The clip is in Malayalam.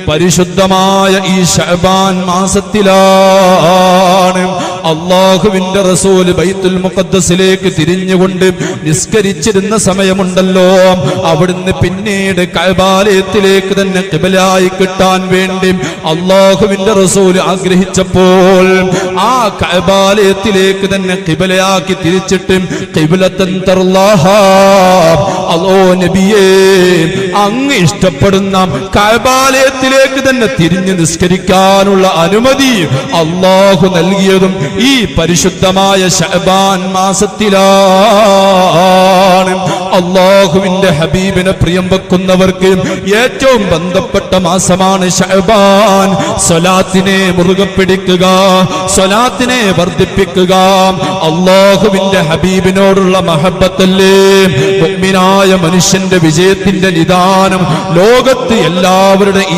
പരിശുദ്ധമായ ഈ ശഅബാൻ മാസത്തിലാണ് അല്ലാഹുവിന്റെ റസൂൽ ബൈത്തുൽ മുഖദ്ദസിലേക്ക് തിരിഞ്ഞുകൊണ്ട് നിസ്കരിച്ചിരുന്ന സമയമുണ്ടല്ലോ, അവിടുന്ന് പിന്നീട് കഅബാലയത്തിലേക്ക് തന്നെ ഖിബലായി കിട്ടാൻ വേണ്ടി അല്ലാഹുവിന്റെ റസൂൽ ആഗ്രഹിച്ചപ്പോൾ ആ കഅബാലയത്തിലേക്ക് തന്നെ ഖിബലയാക്കി തിരിച്ചിട്ട് ഖിബ്ലതൻ തർലാഹാ, അല്ലാഹു നബിയേ അങ്ങ് ഇഷ്ടപ്പെടുന്ന കഅബാലയത്തിലേക്ക് തന്നെ തിരിഞ്ഞ് നിസ്കരിക്കാനുള്ള അനുമതി അല്ലാഹു നൽകിയതും ഈ പരിശുദ്ധമായ ശഅബാൻ മാസത്തിലാണ്. അല്ലാഹുവിന്റെ ഹബീബിനെ പ്രിയം വെക്കുന്നവർക്ക് ഏറ്റവും ബന്ധപ്പെട്ട മാസമാണ് ശഅബാൻ. സ്വലാത്തിനെ മുറുകെ പിടിക്കുക, സ്വലാത്തിനെ വർദ്ധിപ്പിക്കുക. അല്ലാഹുവിന്റെ ഹബീബിനോടുള്ള മഹബ്ബത്തല്ലേ മുഅ്മിനായ മനുഷ്യന്റെ വിജയത്തിന്റെ നിദാനം. ലോകത്ത് എല്ലാവരുടെ ഈ